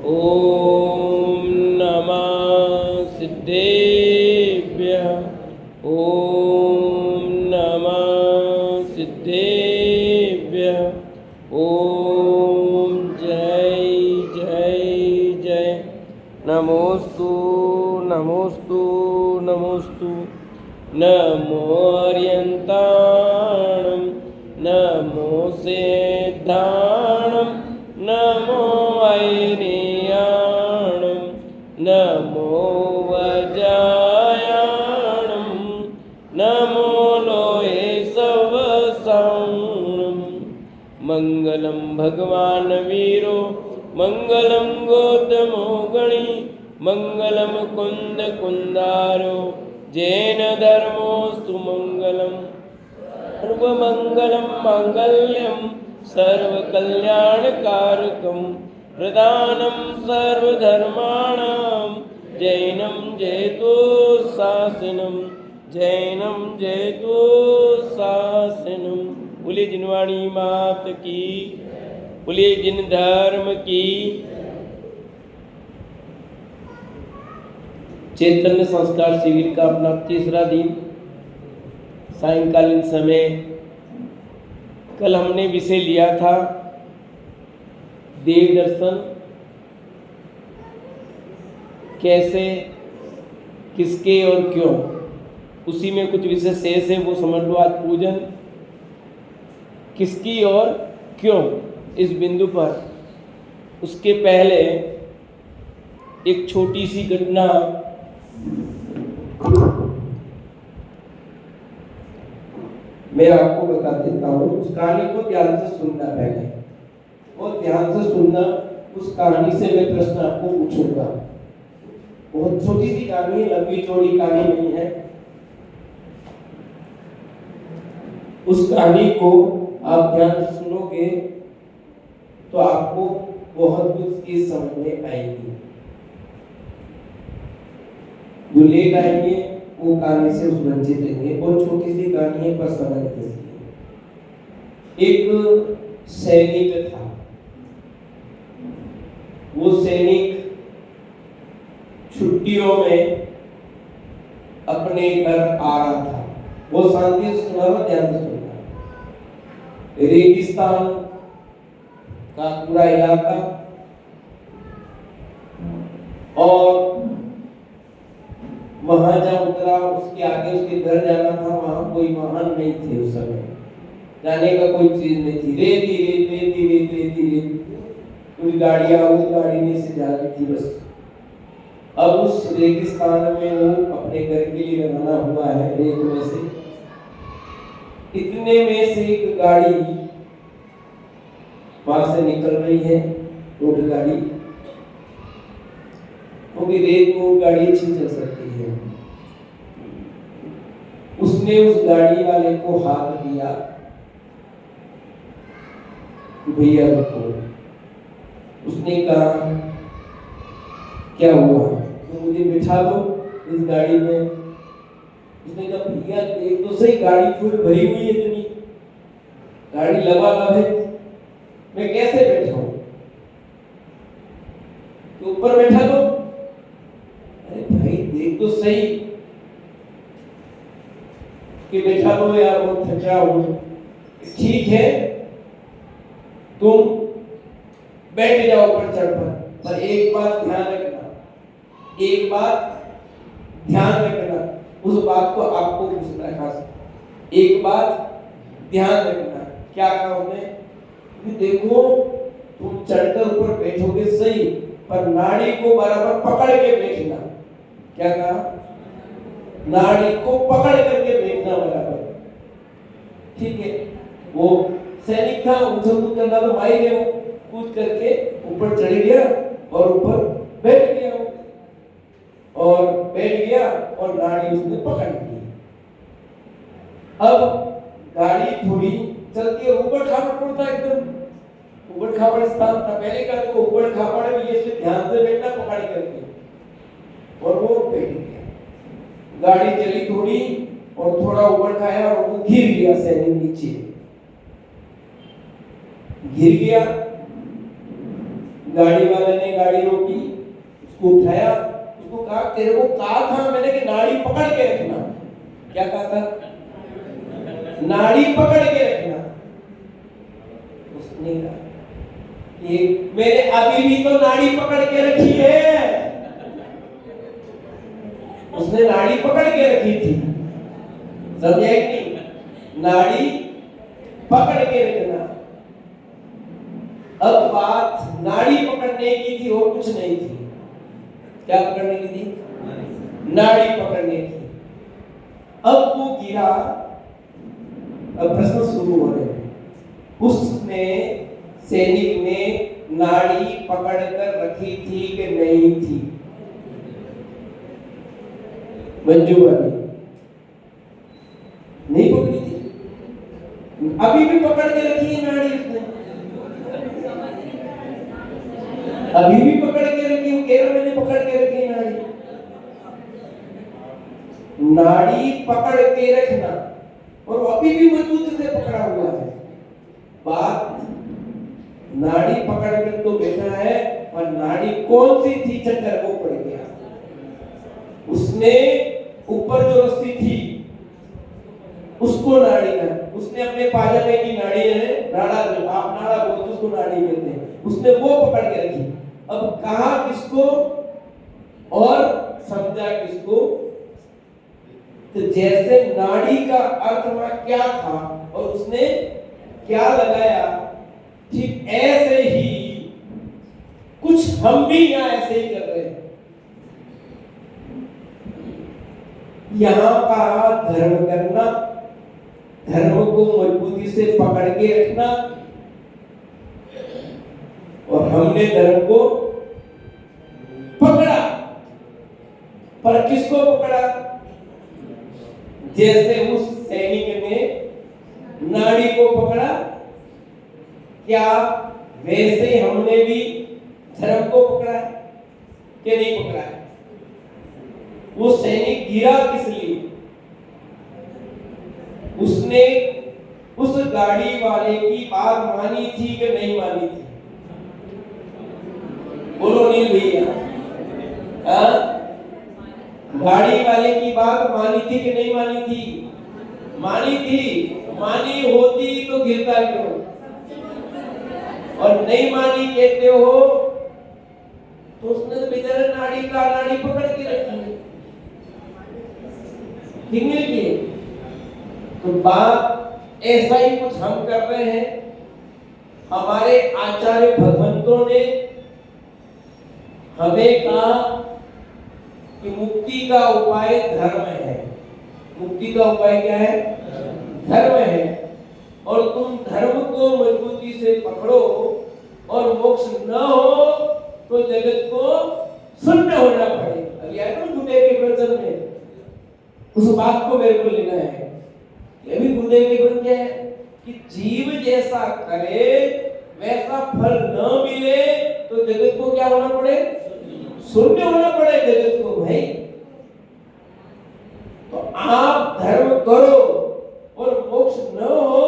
ॐ नमः सिद्धेभ्यः। ॐ नमः सिद्धेभ्यः। ॐ जय जय जय। नमोस्तु नमोस्तु नमोस्तु। नमो अर्यन्ताणं नमो सेद्धाणं नमो वैरियाणं नमो वज्रायाणं नमो लोहे सवसाणं। मङ्गलं भगवान् वीरो मङ्गलं गौतमो गणी मङ्गलं कुन्द कुन्दारो जैन धर्मोऽस्तु मङ्गलम्। सर्वमङ्गलं माङ्गल्यं सर्वकल्याणकारकं प्रदानं सर्वधर्माणां जैनं जयतु शासनं जैनं जयतु शासनं। बोलिए जिनवाणी मात की, बोलिए जिन धर्म की। चैतन्य संस्कार शिविर का अपना तीसरा दिन, सायंकालीन समय। कल हमने विषय लिया था देव दर्शन, कैसे, किसके और क्यों। उसी में कुछ विषय शेष है, वो समझ लो। आज पूजन किसकी और क्यों, इस बिंदु पर। उसके पहले एक छोटी सी घटना मैं आपको बता देता हूँ। उस कहानी को ध्यान से सुनना पहले, और ध्यान से सुनना। उस कहानी से मैं प्रश्न आपको पूछूंगा। बहुत छोटी सी कहानी है, लंबी चौड़ी कहानी नहीं है। उस कहानी को आप ध्यान से सुनोगे तो आपको बहुत कुछ चीज समझ में आएगी। जो लेट आएंगे वो कहानी से उस वंचित रहेंगे। बहुत छोटी सी कहानी है, पर समझ लीजिए। एक सैनिक था। वो सैनिक छुट्टियों में अपने घर आ रहा था। वो शांति से सुना रहा, ध्यान से सुनना। रेगिस्तान का पूरा इलाका, और वहां जब उतरा, उसके आगे उसके घर जाना था। वहां कोई वाहन नहीं थे उस समय, जाने का कोई चीज नहीं थी। रेती रेती रेती रेती रेती रेती, कुछ गाड़ियां उस गाड़ी में से जा रही थी बस। अब उस रेगिस्तान में वो अपने घर के लिए रवाना हुआ है। रेत में से, इतने में से एक गाड़ी वहां से निकल रही है, रोड गाड़ी। क्योंकि रेत में गाड़ी अच्छी चल सकती है। उसने उस गाड़ी वाले को हाथ दिया कि भैया रुको। उसने कहा क्या हुआ, तो मुझे बिठा दो इस गाड़ी में। उसने कहा भैया देख तो सही, गाड़ी फुल भरी हुई है, इतनी गाड़ी लबालब है, मैं कैसे बैठाऊं? तो ऊपर बैठा दो। अरे भाई देख तो सही कि बैठा दो यार, बहुत थका हूं। ठीक है तुम बैठ जाओ ऊपर चढ़ पर एक बात ध्यान रखना, एक बात ध्यान रखना। उस बात को आपको पूछना है खास। एक बात ध्यान रखना। क्या कहा उसने? देखो तुम चढ़कर ऊपर बैठोगे सही, पर नाड़ी को बराबर पकड़ के बैठना। क्या कहा? नाड़ी को पकड़ करके बैठना बराबर। ठीक है। वो सैनिक था, उछल कूद करना तो माई गया। कूद करके ऊपर चढ़ गया और ऊपर बैठ गया। और बैठ गया और नाड़ी उसने पकड़ ली। अब गाड़ी थोड़ी चलती है, ऊबड़ खाबड़ पड़ता एकदम। ऊबड़ खाबड़ स्थान था। पहले का देखो ऊबड़ खाबड़ है, ये से ध्यान से बैठना पकड़ करके, और वो बैठ गया। गाड़ी चली थोड़ी और थोड़ा ऊबड़ खाया और वो गिर गया। सैनिक नीचे गिर गया। गाड़ी वाले ने गाड़ी रोकी, उसको उठाया, उसको कहा तेरे को कहा था मैंने कि नाड़ी पकड़ के रखना। क्या कहा था? नाड़ी पकड़ के रखना। उसने कहा ये मैंने अभी भी तो नाड़ी पकड़ के रखी है। उसने नाड़ी पकड़ के रखी थी, समझा कि नहीं? नाड़ी पकड़ के रखना। अब बात नाड़ी पकड़ने की थी और कुछ नहीं थी। क्या पकड़ने की थी? नाड़ी पकड़ने की। अब वो गिरा, अब प्रश्न शुरू हो रहे हैं। उसने सैनिक ने नाड़ी पकड़कर रखी थी कि नहीं थी? मंजू वाली नहीं पकड़ी थी, अभी भी पकड़ के रखी है नाड़ी उसने, अभी भी पकड़ के रखी है। 13 महीने पकड़ के रखी है नाड़ी। नाड़ी पकड़ के रखना और अभी भी मजबूती से पकड़ा हुआ है। बात नाड़ी पकड़ कर तो बैठा है और नाड़ी कौन सी थी चक्कर वो पड़ गया। उसने ऊपर जो रस्सी थी उसको नाड़ी है, उसने अपने पाजामे की नाड़ी है, नाड़ा, आप नाड़ा बोलते उसको नाड़ी कहते हैं, उसने वो पकड़ के रखी। अब कहा किसको और समझा किसको? तो जैसे नाड़ी का अर्थ वहां क्या था और उसने क्या लगाया, ठीक ऐसे ही कुछ हम भी यहां ऐसे ही कर रहे हैं। यहां का धर्म करना, धर्म को मजबूती से पकड़ के रखना, और हमने धर्म को पकड़ा, पर किसको पकड़ा? जैसे उस सैनिक ने नाड़ी को पकड़ा, क्या वैसे हमने भी धर्म को पकड़ा है कि नहीं पकड़ा है? वो सैनिक गिरा किस लिए? उसने उस गाड़ी वाले की बात मानी थी कि नहीं मानी थी? बोलो नहीं भैया, गाड़ी वाले की बात मानी थी कि नहीं मानी थी? मानी थी। मानी होती तो गिरता क्यों? और नहीं मानी कहते हो तो उसने तो बेचारा नाड़ी पकड़ के रखी है, ठीक है? तो बात ऐसा ही कुछ हम कर रहे हैं। हमारे आचार्य भगवंतों ने हमें कहा कि मुक्ति का उपाय धर्म है। मुक्ति का उपाय क्या है? धर्म है। और तुम धर्म को मजबूती से पकड़ो और मोक्ष न हो तो जगत को शून्य होना पड़े। अभी आया ना गुरुदेव के प्रवचन में, उस बात को मेरे को लेना है। ये भी गुरुदेव के वचन क्या है कि जीव जैसा करे वैसा फल न मिले तो जगत को क्या होना पड़े? शून्य होना पड़े जगत को भाई। तो आप धर्म करो और मोक्ष न हो,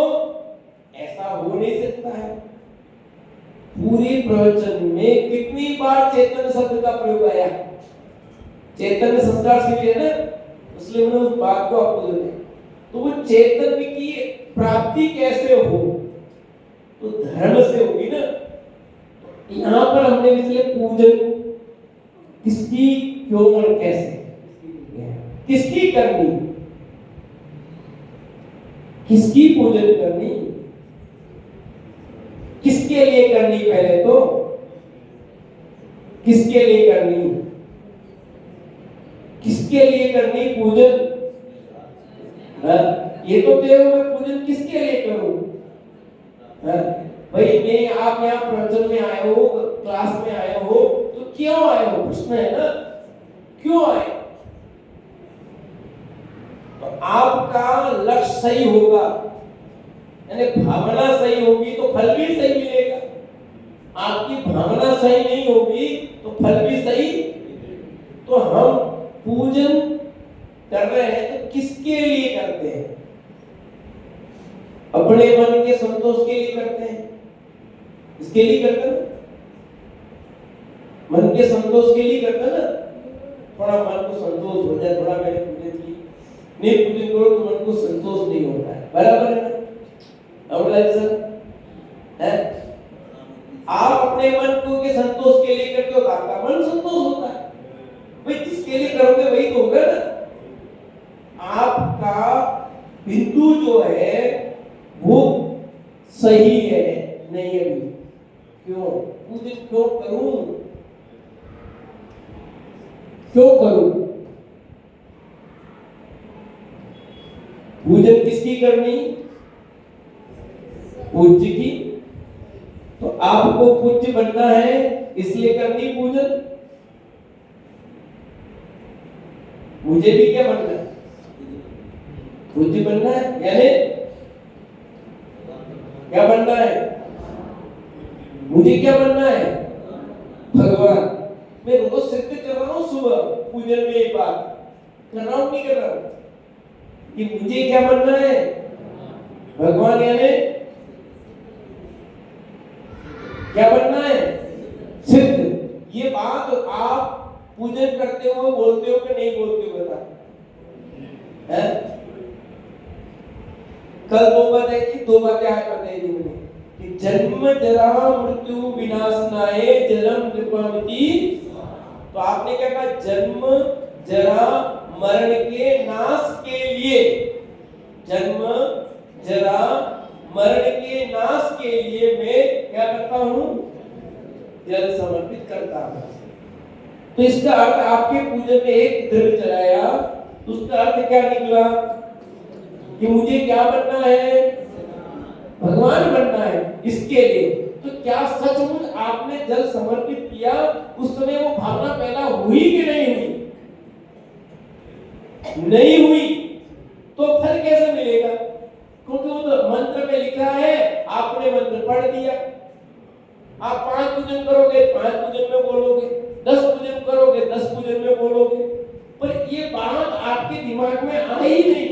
ऐसा हो नहीं सकता है। पूरी प्रवचन में कितनी बार चेतन शब्द का प्रयोग आया? चैतन्य संस्कार शिविर है ना, इसलिए मैंने उस बात को आपको बताया। तो वो चैतन्य की प्राप्ति कैसे हो? तो धर्म से होगी ना। यहाँ पर हमने इसलिए पूजन किसकी, क्यों और कैसे, किसकी करनी, किसकी पूजन करनी, किसके लिए करनी, पहले तो किसके लिए करनी, किसके लिए करनी पूजन? ये तो तय हो मैं पूजन किसके लिए करूं? भाई मैं आप यहाँ प्रवचन में आए हो, क्लास में आए हो, तो क्यों आए हो? प्रश्न है ना, क्यों आए? तो आपका लक्ष्य सही होगा, यानी भावना सही होगी तो फल भी सही मिलेगा। आपकी भावना सही नहीं होगी तो फल भी सही। तो हम पूजन कर रहे हैं तो किसके लिए करते हैं? अपने मन के संतोष के लिए करते हैं, इसके लिए करते हैं। ये संतोष के लिए करता ना, थोड़ा मन को संतोष हो जाए, थोड़ा मैंने पूजन की, नहीं पूजन करो तो मन को संतोष नहीं होता है, बराबर है ना? अब सर है, आप अपने मन को के संतोष के लिए करते हो, आपका मन संतोष होता है भाई, जिसके लिए करोगे वही तो होगा ना। आपका बिंदु जो है वो सही है नहीं है भी, क्यों पूजन क्यों करूं, क्यों करूं? पूजन किसकी करनी? पूज्य की। तो आपको पूज्य बनना है इसलिए करनी पूजन। मुझे भी क्या बनना है? पूज्य बनना है, यानी क्या बनना है? मुझे क्या बनना है? भगवान। मैं रोज सिद्ध कर रहा हूं सुबह पूजन में एक बात कर रहा हूं, नहीं कर रहा हूं कि मुझे क्या बनना है? भगवान, यानी क्या बनना है? सिद्ध। ये बात आप पूजन करते हो बोलते हो कि नहीं बोलते हो? बता है? कल दो बातें की, दो बातें आज बताई थी मैंने कि जन्म जरा मृत्यु विनाशनाय जन्म नृपमति। तो आपने क्या कहा? जन्म जरा मरण के नाश के लिए, जन्म जरा मरण के नाश के लिए मैं क्या करता हूं? जल समर्पित करता हूं। तो इसका अर्थ आपके पूजन में एक द्रव्य चढ़ाया, तो उसका अर्थ क्या निकला कि मुझे क्या बनना है? भगवान बनना है। इसके लिए तो क्या सचमुच आपने जल समर्पित किया, उस समय वो भावना पैदा हुई कि नहीं हुई? नहीं हुई तो फल कैसे मिलेगा? क्योंकि वो तो मंत्र में लिखा है, आपने मंत्र पढ़ दिया। आप 5 पूजन करोगे 5 पूजन में बोलोगे, 10 पूजन करोगे 10 पूजन में बोलोगे, पर ये बात आपके दिमाग में आई नहीं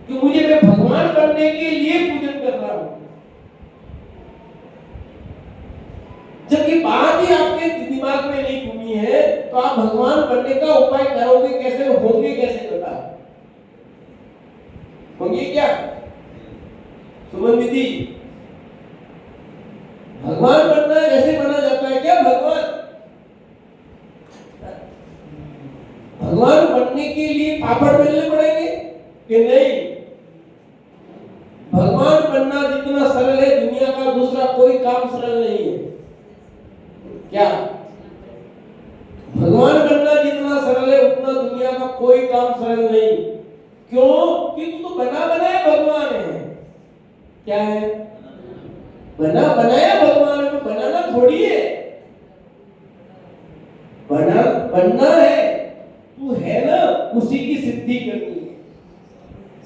कि मुझे मैं भगवान बनने के लिए पूजन कर रहा हूं। जब ये बात ही आपके दिमाग में नहीं घूमी है तो आप भगवान बनने का उपाय करोगे कैसे, होंगे कैसे? बता होंगे क्या सुमन दीदी? भगवान बनना है ऐसे बना जाता है क्या? भगवान बनने के लिए पापड़ बेलने पड़ेंगे कि नहीं? भगवान बनना जितना सरल है दुनिया का दूसरा कोई काम सरल नहीं है। क्या भगवान बनना जितना सरल है उतना दुनिया का कोई काम सरल नहीं। क्यों? कि तू तो बना बनाया भगवान है। क्या है? बना बनाया भगवान है, बनाना थोड़ी है। बना बनना है, तू है ना, उसी की सिद्धि करनी है।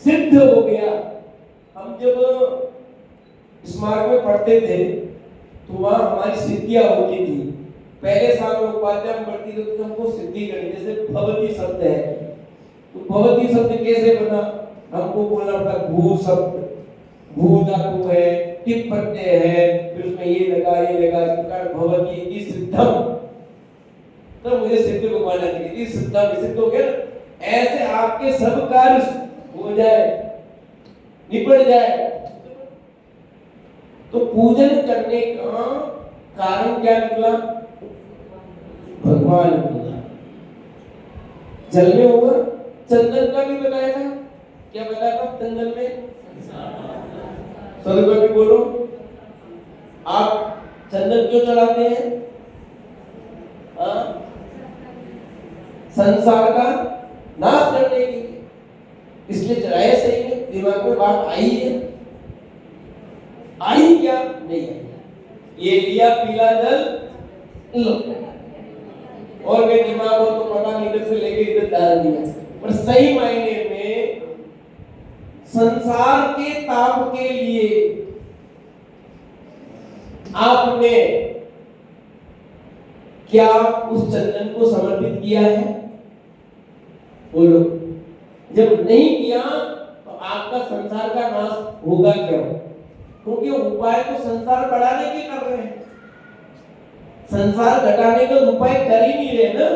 सिद्ध हो गया। हम जब स्मारक में पढ़ते थे तो वहां हमारी सिद्धियां होती थी। पहले साल में उपाध्याय में पढ़ती थी तो हमको सिद्धि करनी, जैसे भगवती शब्द है तो भगवती शब्द कैसे बना? हमको बोलना पड़ा भू शब्द, भू धातु है, टिप प्रत्यय है, फिर उसमें ये लगा इस प्रकार भगवती की सिद्धम। तो मुझे सिद्ध भगवान की सिद्धम सिद्ध हो गया। ऐसे आपके सब कार्य हो जाए, निपट जाए। तो पूजन करने का कारण क्या निकला? भगवान निकला। जल में होगा, चंदन का भी बताया था। क्या बताया था चंदन में? सभी बोलो, आप चंदन क्यों चढ़ाते हैं? संसार का नाश करने के लिए, इसलिए चढ़ाया। सही है, दिमाग में बात आई है? आई क्या? नहीं आई। ये लिया पीला जल लो, और मैं दिमाग हो तो पता नहीं इधर से लेके इधर डाल दिया। पर सही मायने में संसार के ताप के लिए आपने क्या उस चंदन को समर्पित किया है? बोलो। जब नहीं किया तो आपका संसार का नाश होगा क्यों? क्योंकि उपाय तो संसार बढ़ाने के कर रहे हैं। संसार घटाने का उपाय कर ही नहीं रहे ना।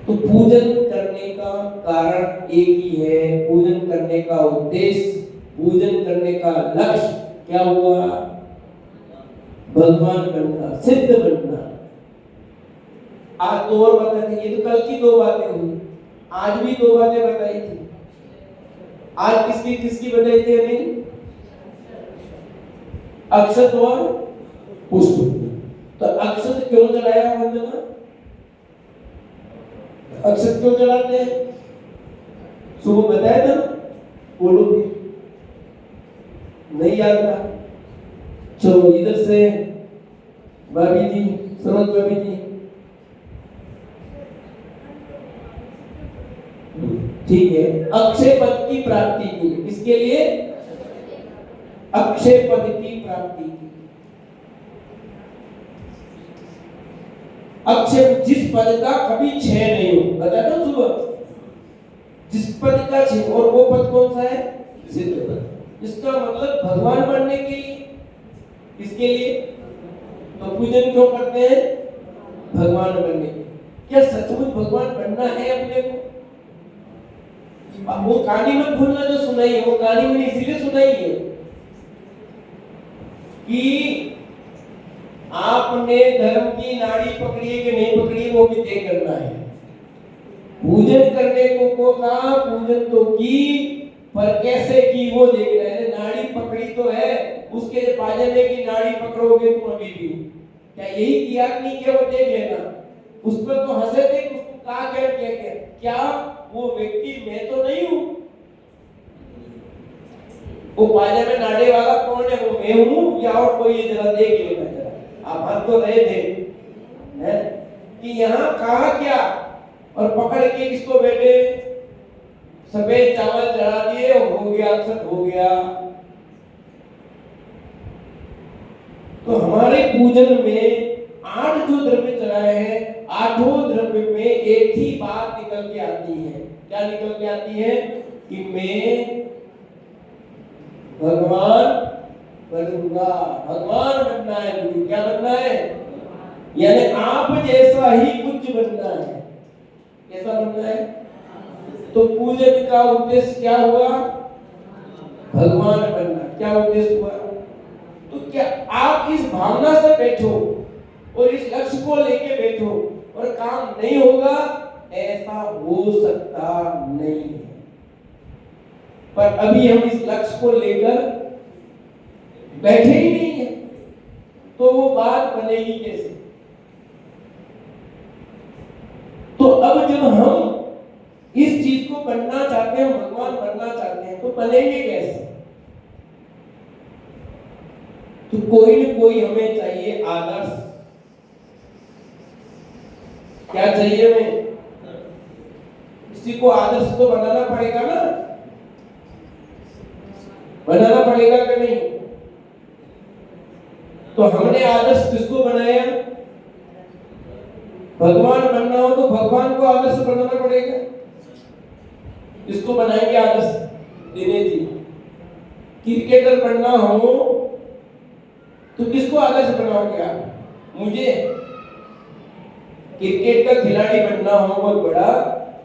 तो पूजन करने का कारण एक ही है, पूजन करने का उद्देश्य, पूजन करने का लक्ष्य क्या हुआ? भगवान बनना, सिद्ध बनना। आज दो और बताते, ये तो कल की दो बातें हुई, आज भी दो बातें बताई थी। आज किसकी किसकी बताई थी अभी? अक्षत और पुष्प। तो अक्षत क्यों जलाया वंदना? अक्षत क्यों जलाते हैं? सुबह बताया था, बोलो भी नहीं याद था। चलो इधर से भाभी जी, सरोज भाभी जी, ठीक है। अक्षय पद की प्राप्ति के लिए, किसके लिए? अक्षय पद की प्राप्ति की। अक्षय, जिस पद का कभी क्षय नहीं हो, बताया था सुबह, जिस पद का क्षय, और वो पद कौन सा है? सिद्ध पद। इसका मतलब भगवान बनने के लिए, किसके लिए? तो पूजन क्यों करते हैं? भगवान बनने के। क्या सचमुच भगवान बनना है अपने को? वो कहानी मत भूलना जो सुनाई है, वो कहानी मैंने इसीलिए सुनाई है कि आपने धर्म की नाड़ी पकड़ी है कि नहीं पकड़ी वो भी तय करना है। पूजन करने को कहा, पूजन तो की, पर कैसे की वो देखना है। नाड़ी पकड़ी तो है, उसके पाजामे की नाड़ी पकड़ोगे तुम अभी भी, क्या यही किया कि नहीं किया वो देख लेना। उस पर तो हंसे थे, उसको कहा क्या वो व्यक्ति मैं तो नहीं हूं, वो पाजामे नाड़े वाला कौन है? वो मैं हूं या और कोई? जरा देख लेना जरा। आप हंस तो रहे थे है कि यहाँ कहा क्या, और पकड़ के किसको बैठे? सफेद चावल चढ़ा दिए, हो गया, अक्षत हो गया। तो हमारे पूजन में 8 जो द्रव्य चढ़ाए हैं, 8 द्रव्य में एक ही बात निकल के आती है। क्या निकल के आती है? कि मैं भगवान बनूंगा, भगवान बनना है मुझे। क्या बनना है? यानी आप जैसा ही कुछ बनना है। कैसा बनना है? तो पूजन का उद्देश्य क्या हुआ? भगवान बनना। क्या उद्देश्य हुआ? तो क्या आप इस भावना से बैठो और इस लक्ष्य को लेके बैठो और काम नहीं होगा, ऐसा हो सकता नहीं है। पर अभी हम इस लक्ष्य को लेकर बैठे ही नहीं है, तो वो बात बनेगी कैसे? तो अब जब हम इस चीज को बनना चाहते हैं, भगवान बनना चाहते हैं, तो बनेंगे कैसे? तो कोई न कोई हमें चाहिए आदर्श। क्या चाहिए? हमें किसी को आदर्श तो बनाना पड़ेगा ना, बनाना पड़ेगा कि नहीं? तो हमने आदर्श किसको बनाया? भगवान बनना हो तो भगवान को आदर्श बनाना पड़ेगा। किसको बनाएंगे आदर्श? दिनेश जी। क्रिकेटर बनना हो तो किसको आदर्श बनाओगे आप? मुझे। क्रिकेट का खिलाड़ी बनना हो बहुत बड़ा,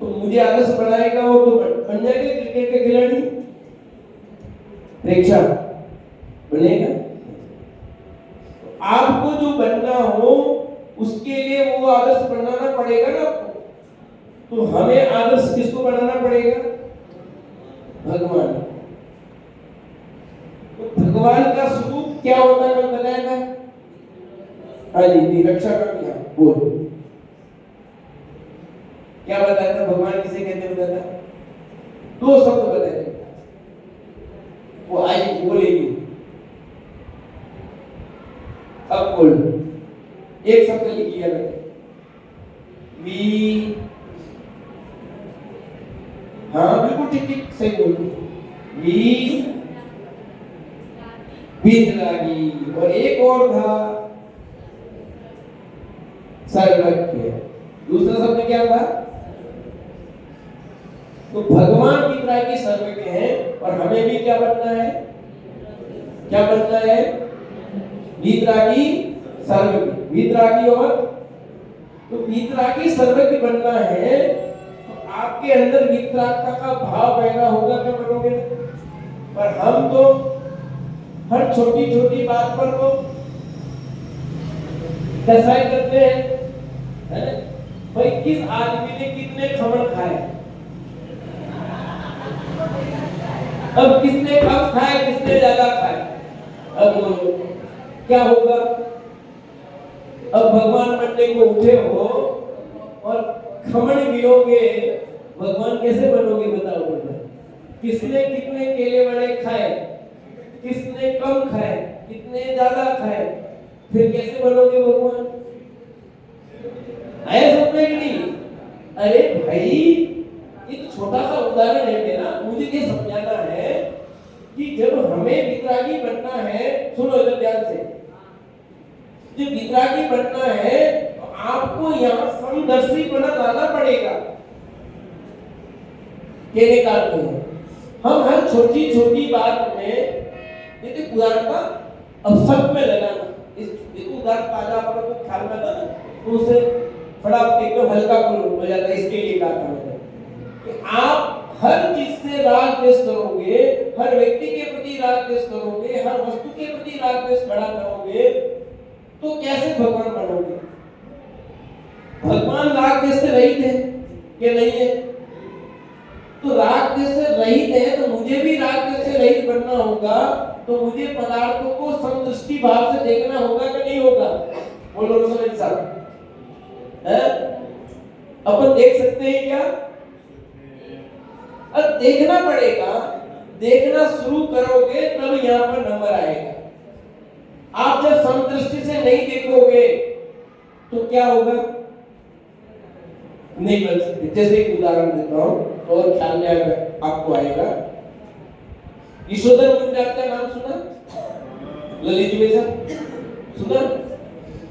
तो मुझे आदर्श बनाएगा वो तो बन जाएगा क्रिकेट का खिलाड़ी। प्रेक्षा बनेगा। आपको जो बनना हो उसके लिए वो आदर्श बनाना पड़ेगा ना आपको। तो हमें आदर्श किसको बनाना पड़ेगा? भगवान। तो भगवान का स्वरूप क्या होता है बताया था? हाँ जी, रक्षा कर दिया। बोल, क्या बताया था? भगवान किसे कहते बताया था? 2 शब्द बताए थे, वो आई बोलेगी। अब बोल, एक शब्द लिख लिया मैंने, वी। हाँ बिल्कुल ठीक ठीक सही बोल, वी वितरागी। और एक और था सर्वज्ञ। दूसरा शब्द क्या था? तो भगवान की तरह की सर्वज्ञ है, और हमें भी क्या बनना है? क्या बनना है? वीतरागी सर्वज्ञ, वीतरागी और तो वीतरागी सर्वज्ञ बनना है तो आपके अंदर वीतरागता का भाव पैदा होगा तो बनोगे। पर हम तो हर छोटी छोटी बात पर वो दसाई करते हैं, है ना? भाई किस आदमी ने कितने खमण खाए, अब किसने कम खाए किसने ज्यादा खाए, अब क्या होगा? अब भगवान बनने को उठे हो और खमण गिरोगे, भगवान कैसे बनोगे बताओ बेटा? किसने कितने केले बड़े खाए, किसने कम खाए, कितने ज्यादा खाए, फिर कैसे बनोगे भगवान? आया समझ में कि नहीं? अरे भाई एक छोटा सा उदाहरण है मेरा, मुझे ये समझाना है कि जब हमें वितरागी बनना है, सुनो इधर ध्यान से, जब वितरागी बनना है तो आपको यहाँ समदर्शीपना लाना पड़ेगा। कहने का अर्थ है हम हर छोटी छोटी बात में देखिए उदाहरण का अब सब में लगाना, इस देखो उदाहरण ताजा अपने को ख्याल में था ना तो उसे थोड़ा एकदम हल्का हो जाता है। इसके लिए कहा था मैंने कि आप हर चीज से राग द्वेष करोगे, हर व्यक्ति के प्रति राग द्वेष करोगे, हर वस्तु के प्रति राग द्वेष खड़ा करोगे तो कैसे भगवान बनोगे? भगवान राग द्वेष से रहित है कि नहीं है? तो राग द्वेष से रहित है तो मुझे भी राग द्वेष से रहित बनना होगा, तो मुझे पदार्थों को समदृष्टि भाव से देखना होगा कि नहीं होगा? बोलो रसोई साहब, अपन देख सकते हैं क्या? अब देखना पड़ेगा, देखना शुरू करोगे तब यहाँ पर नंबर आएगा। आप जब समदृष्टि से नहीं देखोगे तो क्या होगा? नहीं बन सकते। जैसे एक उदाहरण देता हूं और ख्याल में आएगा, आपको आएगा। यशोधर मुंडा का नाम सुना? ललित जी साहब सुना?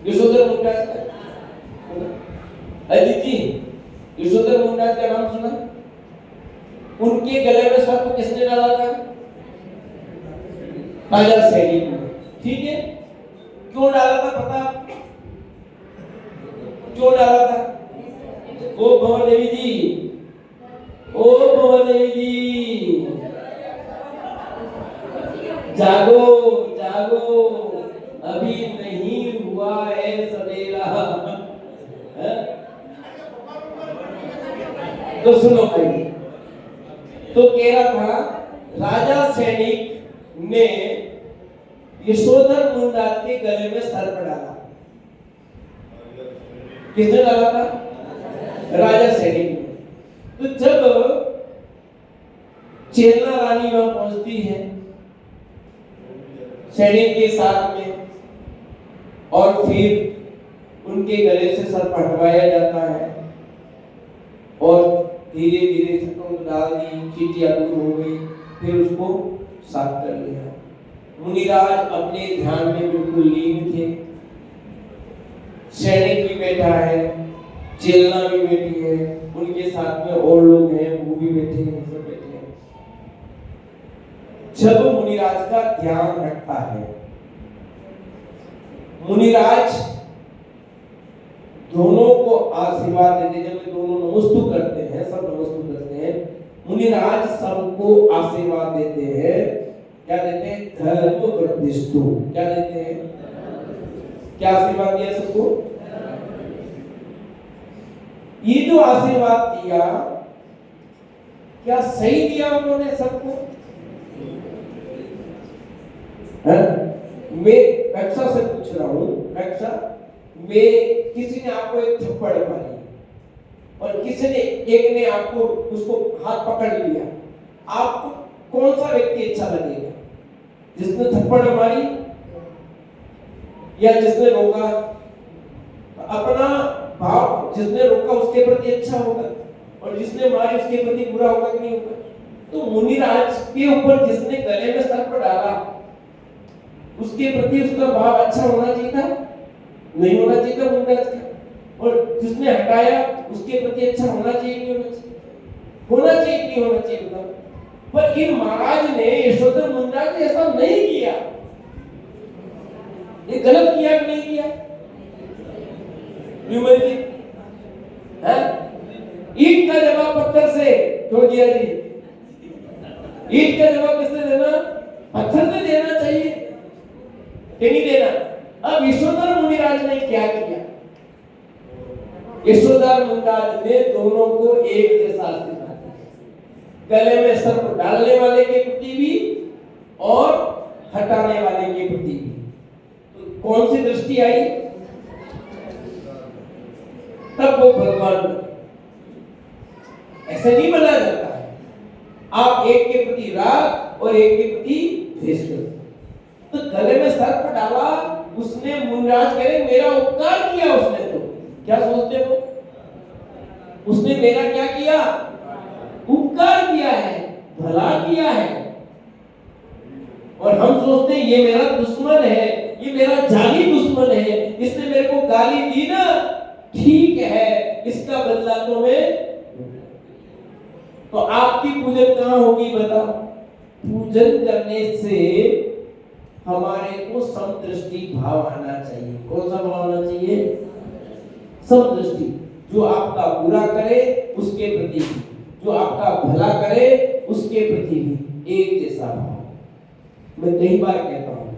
यशोधर मुंडा का अजीत जी, यशोधर मुंडा का नाम सुना? उनके गले में सर्प किसने डाला था? राजा सैनिक ने। ठीक है, क्यों डाला था पता? क्यों डाला था? ओ भवादेवी जी, ओ भवादेवी जी, जागो जागो, अभी नहीं हुआ है सवेरा। तो सुनो भाई, तो कह रहा था राजा सैनिक ने यशोधर मुंडा के गले में सर्प डाला। किसने डाला था? राजा सैनिक ने। तो जब चेतना रानी वहां पहुंचती है सैनिक के साथ में और फिर उनके गले से सर्प हटवाया जाता है और धीरे धीरे छक्कों डाल दी, चीटियां दूर हो गई, फिर उसको साफ कर लिया। मुनिराज अपने ध्यान में बिल्कुल लीन थे। सैनिक भी बैठा है, चेलना भी बैठी है, उनके साथ में और लोग हैं वो भी बैठे हैं, सब बैठे हैं। जब मुनिराज का ध्यान हटता है, मुनिराज दोनों को आशीर्वाद देते, जब दोनों नमस्तु करते हैं, सब नमस्तु करते हैं, मुनिराज सबको आशीर्वाद देते हैं। क्या देते हैं? धर्म वर्धिष्ठु। क्या देते हैं? क्या आशीर्वाद दिया सबको? ये जो आशीर्वाद दिया, क्या सही दिया उन्होंने सबको? मैं रक्षा से पूछ रहा हूं, रक्षा में किसी ने आपको एक थप्पड़ मारी और किसी ने एक ने आपको उसको हाथ पकड़ लिया, आपको कौन सा व्यक्ति अच्छा लगेगा? जिसने थप्पड़ मारी या जिसने रोका? अपना भाव जिसने रोका उसके प्रति अच्छा होगा और जिसने मारी उसके प्रति बुरा होगा कि नहीं होगा? तो मुनिराज के ऊपर जिसने गले में सर्प डाला उसके प्रति उसका भाव अच्छा होना चाहिए था? नहीं होना चाहिए था मुनिराज का। और जिसने हटाया उसके प्रति अच्छा होना चाहिए नहीं होना चाहिए? होना चाहिए नहीं होना चाहिए था? पर इन महाराज ने यशोधर मुंडा ने ऐसा नहीं किया। ये गलत किया कि नहीं किया? विमल जी, है? ईंट का जवाब पत्थर से छोड़ दिया जी। ईंट का जवाब किससे देना? पत्थर से देना चाहिए कि नहीं देना? अब यशोधर मुनिराज ने क्या किया? यशोधर मुनिराज ने दोनों को एक जैसा आशीर्वाद दिया, गले में सर्प डालने वाले के प्रति भी और हटाने वाले के प्रति भी। तो कौन सी दृष्टि आई? तब वो भगवान बने। ऐसे नहीं बना जाता है। आप एक के प्रति राग और एक के प्रति द्वेष करते। तो गले में सर्प डाला उसने, मुनिराज कह रहे मेरा उपकार किया उसने। तो क्या सोचते हो? उसने मेरा क्या किया? उपकार किया है, भला किया है। और हम सोचते हैं ये मेरा दुश्मन है, ये मेरा जानी दुश्मन है, इसने मेरे को गाली दी ना, ठीक है, इसका बदला तो मैं। तो आपकी पूजन कहां होगी बताओ? पूजन करने से हमारे को समदृष्टि भाव आना चाहिए। कौन सा भाव आना चाहिए? समदृष्टि। जो आपका बुरा करे उसके प्रति भी, जो आपका भला करे उसके प्रति भी एक जैसा भाव। मैं कई बार कहता हूं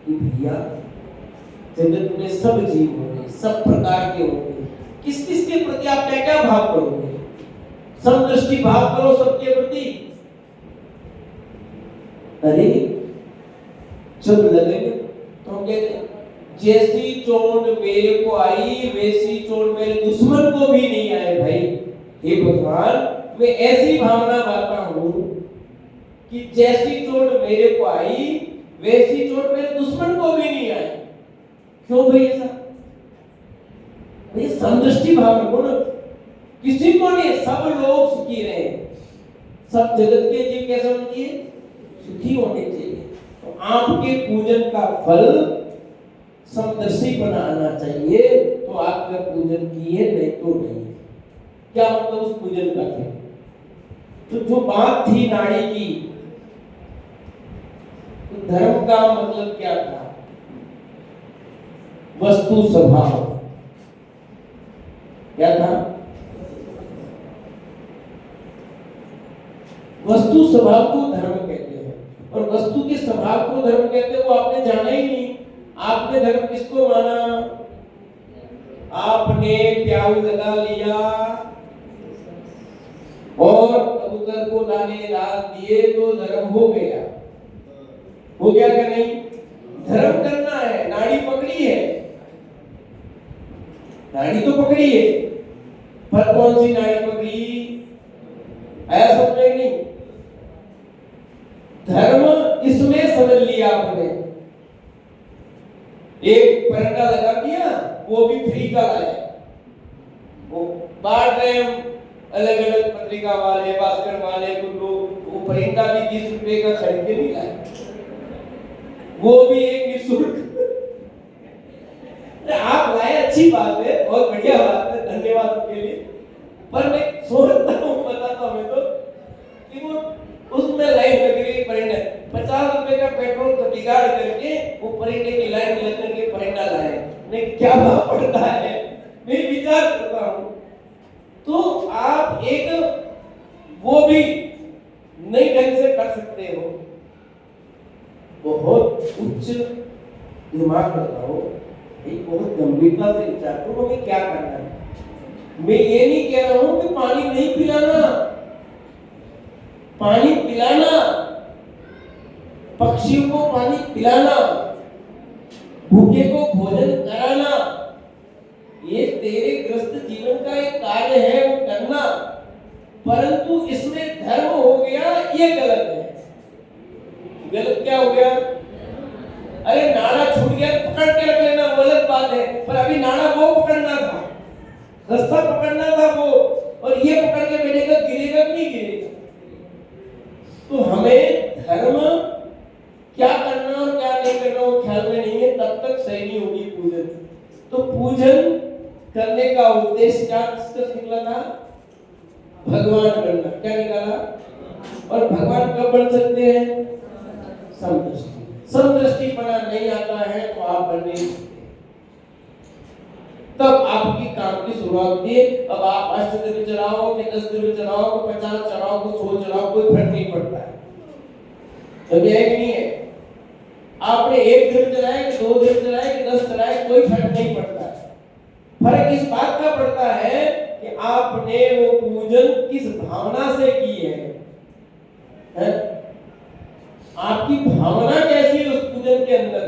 कि भैया जगत में सब जीव होंगे, सब प्रकार के होंगे, किस किस के प्रति आप क्या क्या भाव करोगे? समदृष्टि भाव करो सबके प्रति। अरे जब लगेगा तो हम कहते हैं जैसी चोट मेरे को आई वैसी चोट मेरे दुश्मन को भी नहीं आए। भाई हे भगवान, मैं ऐसी भावना लाता हूं कि जैसी चोट मेरे को आई वैसी चोट मेरे दुश्मन को भी नहीं आई। क्यों भाई ऐसा? भाई समदृष्टि भाव रखो ना। किसी को नहीं, सब लोग सुखी रहे, सब जगत के जीव कैसे होने चाहिए? सुखी होने चाहिए। तो आपके पूजन का फल समदर्शी बनाना चाहिए। तो आपका पूजन किए, नहीं तो नहीं। क्या मतलब उस पूजन का है? तो जो बात थी नाड़ी की, तो धर्म का मतलब क्या था? वस्तु स्वभाव। क्या था? वस्तु स्वभाव को धर्म कहते हैं, और वस्तु के स्वभाव को धर्म कहते हैं। वो आपने जाना ही नहीं। आपने धर्म किसको माना? आपने प्याऊ लगा लिया और कबूतर को दाने डाल दिए तो धर्म हो गया। हो गया क्या? नहीं। धर्म करना है, नाड़ी पकड़ी है, नाड़ी तो पकड़ी है, पर कौन सी नाड़ी पकड़ी? ऐसा समझे नहीं? धर्म इसमें समझ लिया आपने। एक परंडा लगा दिया, वो भी फ्री का लाया, वो बांट रहे हम अलग अलग पत्रिका वाले, भास्कर वाले को लोग। वो परिंदा भी 20 रुपए का खरीद के नहीं लाए, वो भी एक निःशुल्क। आप लाए, अच्छी बात है, बहुत बढ़िया बात है, धन्यवाद उसके लिए। पर मैं सोचता हूँ, बताता हूँ तो कि वो उसमें लाइन लग रही परिंदा, 50 रुपए का पेट्रोल का बिगाड़ करके वो परिंदे की लाइन लग करके परिंदा लाए। नहीं क्या भाव पड़ता है? मैं विचार करता हूँ। तो आप एक वो भी नई ढंग से कर सकते हो, बहुत उच्च दिमाग लगाओ, एक बहुत गंभीरता से विचार करो हमें क्या करना है। मैं ये नहीं कह रहा हूं कि पानी नहीं पिलाना, पानी पिलाना, पक्षियों को पानी पिलाना, भूखे को भोजन कराना, ये तेरे ग्रस्त जीवन का एक कार्य है, वो करना। परंतु इसमें धर्म हो गया, ये गलत है। गलत क्या हो गया? अरे नाड़ा छूट गया, पकड़ के रख लेना, वो अलग बात है, पर अभी नाड़ा वो पकड़ना था, रास्ता पकड़ना था वो, और ये पकड़ के बैठेगा, गिरेगा नहीं गिरेगा। तो हमें धर्म क्या करना और क्या नहीं करना वो ख्याल में नहीं है, तब तक सही नहीं होगी पूजन। तो पूजन करने का उद्देश्य क्या निकला था? भगवान बनना। क्या निकाला? और भगवान कब बन सकते हैं? समदृष्टि। समदृष्टिपना नहीं आता है तो आप बन नहीं सकते। तब आपकी काम की शुरुआत होती है। अब आप अष्टद्रव्य चलाओ कि 10 द्रव्य चलाओ कि 50 चलाओ कि 100 चलाओ, कोई फर्क नहीं पड़ता है। तो ये है कि नहीं है? आपने 1 द्रव्य चलाए कि 2 द्रव्य चलाए कि 10 चलाए, कोई फर्क नहीं पड़ता है। फर्क इस बात का पड़ता है कि आपने वो पूजन किस भावना से की है? आपकी भावना कैसी है उस पूजन के अंदर?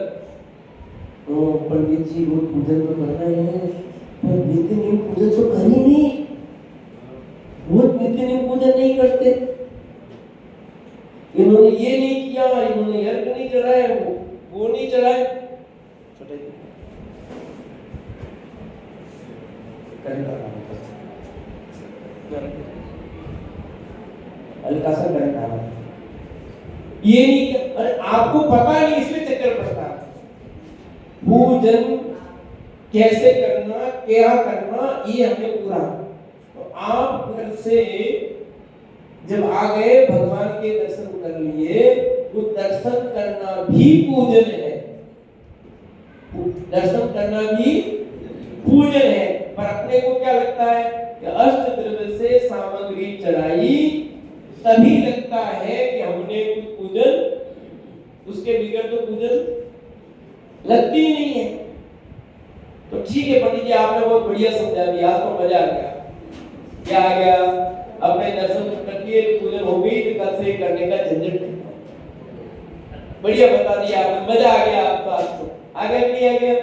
तो पंडित जी वो पूजन तो करना है, पर नित्य नियम पूजन तो कर ही नहीं, वो नित्य नियम पूजन नहीं करते, इन्होंने ये नहीं किया, इन्होंने यज्ञ नहीं चढ़ाया, वो नहीं चढ़ाए। हल्का सा करंट आ रहा है, ये नहीं, अरे आपको पता नहीं इसलिए चक्कर पड़ता है। पूजन कैसे करना, क्या करना, ये हमें पूरा। तो आप घर से जब आ गए, भगवान के दर्शन कर लिए, वो दर्शन करना भी पूजन है। दर्शन करना भी पूजन है। पर अपने को क्या लगता है कि अष्ट द्रव्य से सामग्री चढ़ाई तभी लगता है कि हमने कुछ पूजन, उसके बगैर तो पूजन लगती ही नहीं है। तो ठीक है पंडित जी, आपने बहुत बढ़िया समझा दिया, आपको मजा आ गया। क्या आ गया? अपने दर्शन करके पूजन हो गई तो कल से करने का झंझट नहीं, बढ़िया बता दिया आपने, मजा आ गया आपको। आपको आ गया नहीं आ गया?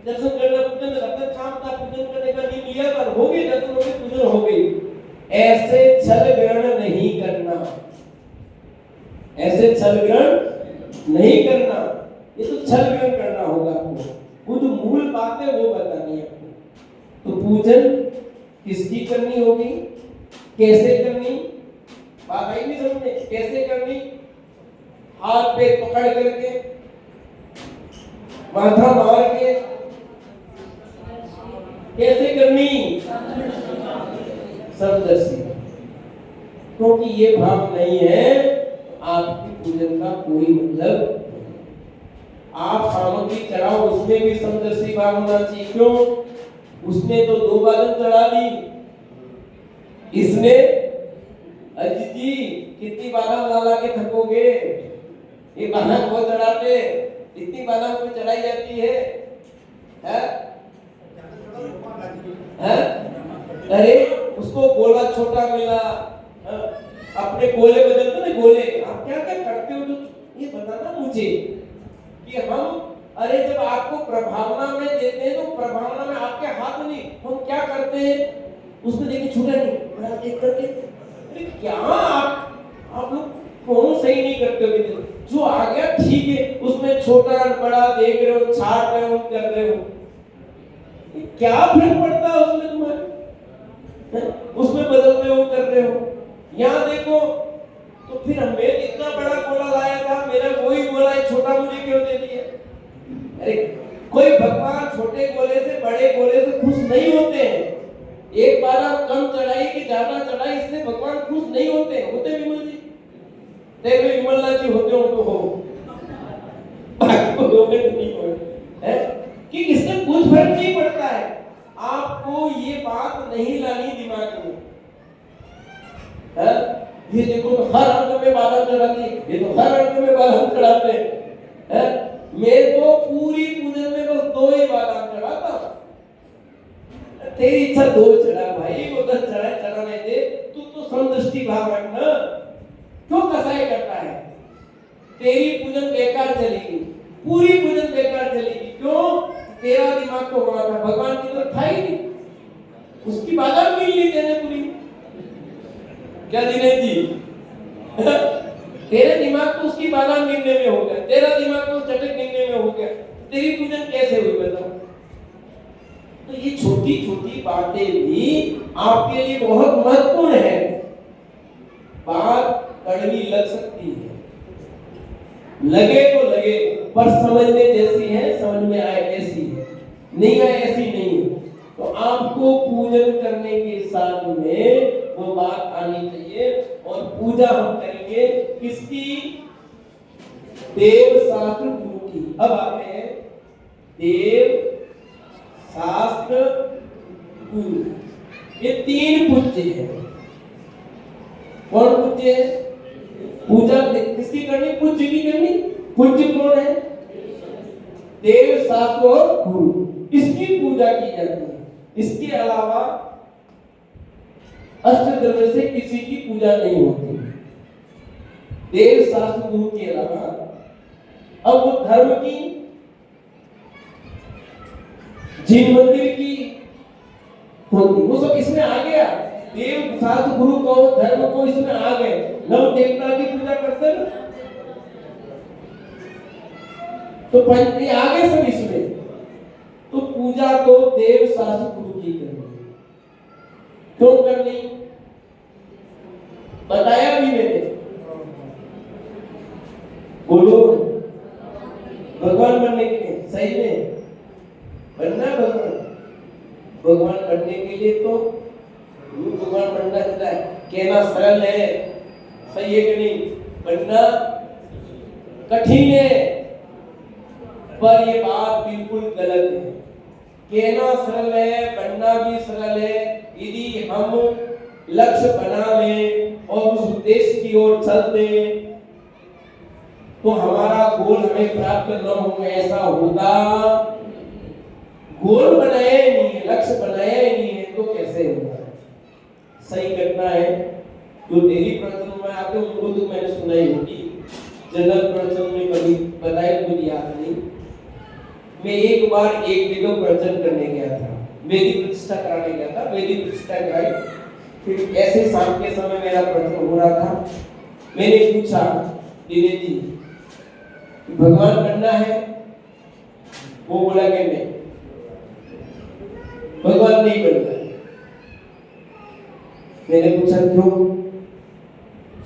दर्शन करना पूजन रतन काम था, पूजन करने का नहीं लिया, पर हो गई दर्शन, हो गई पूजन हो गई। ऐसे छल ग्रहण नहीं करना, ऐसे छल ग्रहण नहीं करना, ये तो छल ग्रहण करना होगा आपको। खुद मूल बात है वो बतानी है आपको। तो पूजन किसकी करनी होगी, कैसे करनी, बात आई नहीं समझ में? कैसे करनी? हाथ पे पकड़ करके, माथा मार के, कैसे करनी? समदर्शी। क्योंकि ये भाव नहीं है तो आपकी पूजन का कोई मतलब नहीं। आप सामग्री चढ़ाओ, उसमें भी समदर्शी भाव होना चाहिए। क्यों? उसने तो 2 बादन चढ़ा दी, इसने अजीत जी कितनी बादाम ला के थकोगे? ये बादाम को चढ़ाते, इतनी बादाम को चढ़ाई जाती है, है? अरे उसको गोला छोटा मिला, अपने गोले बदलते ना गोले। आप क्या क्या करते हो तो ये बताना मुझे कि हम, अरे जब आपको प्रभावना में देते हैं तो प्रभावना में आपके हाथ में नहीं, हम क्या करते हैं उसमें देखिए छूटा नहीं, बड़ा देख करके, अरे क्या आप लोग कौन सही नहीं करते हो? जो आ गया ठीक है, उसमें छोटा बड़ा देख रहे हो, छाट रहे हो, कर रहे हो, क्या फर्क पड़ता है उसमें तुम्हारे? उसमें बदल रहे हो, कर रहे हो। यहाँ देखो तो फिर हमें इतना बड़ा गोला लाया था, मेरा वही गोला छोटा मुझे क्यों दे दिया? अरे कोई भगवान छोटे गोले से बड़े गोले से खुश नहीं होते हैं। एक बार आप कम चढ़ाई कि ज्यादा चढ़ाई, इससे भगवान खुश नहीं होते। होते विमल जी? देखो विमलनाथ जी होते हो तो हो, बाकी को लोग नहीं हो, है कि इससे कुछ फर्क नहीं पड़ता है। आपको ये बात नहीं लानी दिमाग में, है? ये देखो तो हर अंग में बादाम चढ़ाते, ये तो हर अंग में बादाम चढ़ाते हैं। मैं तो पूरी पूजन में बस 2 ही बादाम चढ़ाता। तेरी इच्छा 2 चढ़ा भाई, वो 10 चढ़ाने दे। तू तो समदृष्टि भाव रखना, क्यों कसाई करता है? तेरी पूजन बेकार चलेगी, पूरी पूजन बेकार चलेगी। क्यों? तेरा दिमाग तो वहां था, भगवान की तरफ था ही नहीं, उसकी बादाम मिल ली तेने पूरी। क्या दिनेश जी? तेरे दिमाग को उसकी बादाम गिनने में हो गया, तेरा दिमाग को चटक गिनने में हो गया, तेरी पूजन कैसे हुई बताओ? तो ये छोटी छोटी बातें भी आपके लिए बहुत महत्वपूर्ण है। बात कड़वी लग सकती है, लगे तो लगे, पर समझने जैसी है, समझ में आए ऐसी है, नहीं आए ऐसी नहीं है। तो आपको पूजन करने के साथ में वो बात आनी चाहिए। और पूजा हम करेंगे किसकी? देव शास्त्र गुरु की। अब आते हैं देव शास्त्र गुरु, ये तीन पूज्य है। कौन पूज्य है? पूजा किसकी करनी? पूज्य की करनी। पूज्य कौन है? देव शास्त्र और गुरु, इसकी पूजा की जाती है। इसके अलावा अष्टद्रव्य से किसी की पूजा नहीं होती। देव शास्त्र गुरु के अलावा अब वो धर्म की, जिन मंदिर की होती, वो सब इसमें आ गया। देव शास्त्र गुरु को, धर्म को इसमें आ गए। नव देवता की पूजा करते ना, तो पंच आ गए सब इसमें। तो पूजा तो देव शास्त्र गुरु की करनी। क्यों करनी? बताया भी मैंने। बोलो, भगवान बनने के लिए, सही में बनना भगवान। भगवान बनने के लिए तो भगवान बनना चाहता है, कहना सरल है, सही है कि नहीं? बनना कठिन है, पर ये बात बिल्कुल गलत है। कहना सरल है, बनना भी सरल है। यदि हम लक्ष्य बना लें और उस उद्देश्य की ओर चल दें तो हमारा गोल हमें प्राप्त करना होगा, ऐसा होगा। गोल बनाया ही नहीं है, लक्ष्य बनाया ही नहीं है, तो कैसे होगा? सही घटना है। जो डेली प्रवचन में आते हैं उनको तो मैंने सुना ही होगी, जनरल प्रवचन में कभी बताया मुझे याद नहीं। मैं एक बार एक जगह प्रवचन करने गया था, वेदी प्रतिष्ठा कराने गया था। वेदी प्रतिष्ठा कराई, फिर ऐसे शाम के समय मेरा प्रवचन हो रहा था। मैंने पूछा, दिनेश जी भगवान बनना है? वो बोला कि नहीं, भगवान नहीं बनता है। मैंने पूछा क्यों?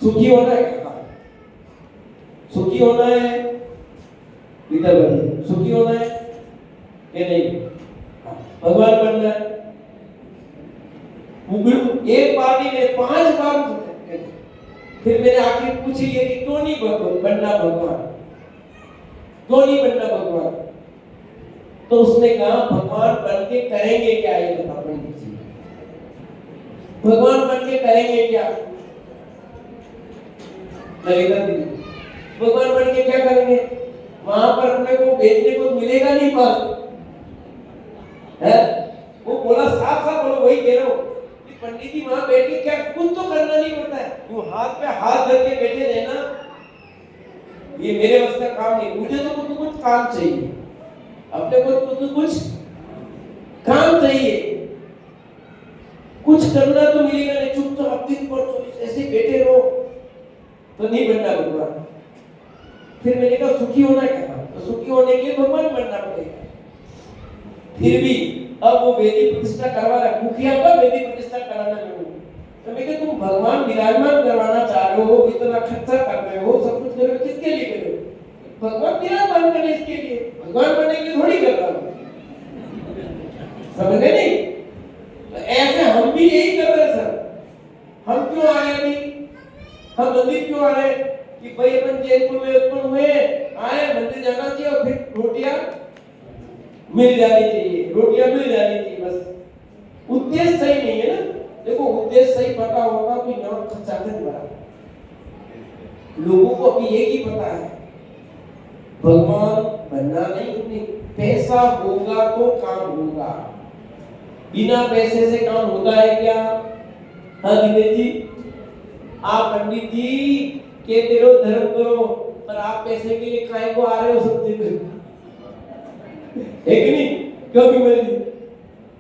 सुखी होना है? सुखी होना है? सुखी होना है कि नहीं? भगवान बनना है? एक बार नहीं, 5 बार। फिर मैंने आखिर पूछ लिया कि क्यों नहीं बनना भगवान, क्यों नहीं बनना भगवान? तो उसने कहा भगवान बन के करेंगे क्या? ये बता पंडित जी, भगवान बन के करेंगे क्या? भगवान बन के क्या करेंगे? वहां पर अपने को बेचने को मिलेगा नहीं पर है। वो बोला, साफ साफ बोलो, वही कह रहा हूँ कि पंडित जी वहां बैठ के क्या कुछ तो करना नहीं पड़ता है। तू हाथ पे हाथ धर के बैठे रहना, ये मेरे बस का काम नहीं। मुझे तो कुछ काम चाहिए, अपने को कुछ काम चाहिए, कुछ करना तो मिलेगा नहीं। चुपचाप दिन भर तो ऐसे बैठे रहो तो नहीं बनना भगवान। फिर मैंने कहा सुखी होना क्या? तो सुखी होने के लिए भगवान बनना पड़ेगा। फिर भी अब वो वेदी प्रतिष्ठा करवा रहा, मुखिया का वेदी प्रतिष्ठा कराना है। तो मैं कहा तुम भगवान विराजमान करवाना चाह रहे हो, इतना खर्चा कर रहे हो, सब कुछ कर रहे हो, किसके लिए कर रहे हो? भगवान विराजमान करने इसके लिए, भगवान बनने के लिए थोड़ी कर रहा हूं। समझे नहीं? तो ऐसे हम भी यही कर रहे हैं सर। हम क्यों आ रहे अभी? हम मंदिर क्यों आ रहे हैं? कि भाई अपन जैनपुर में उत्पन्न हुए, आए मंदिर जाना चाहिए और फिर रोटियां मिल जानी चाहिए, रोटियां मिल जानी चाहिए, बस। उद्देश्य सही नहीं है ना। देखो उद्देश्य सही पता होगा तो नमक खर्चा कर बड़ा। लोगों को अभी एक ही पता है, भगवान बनना नहीं, पैसा होगा तो काम होगा। बिना पैसे से काम होता है क्या? हाँ दिनेश जी, आप पंडित जी कहते रहो धर्म करो, पर आप पैसे के लिए काहे को आ रहे हो सब दिन? है कि नहीं? कभी मिली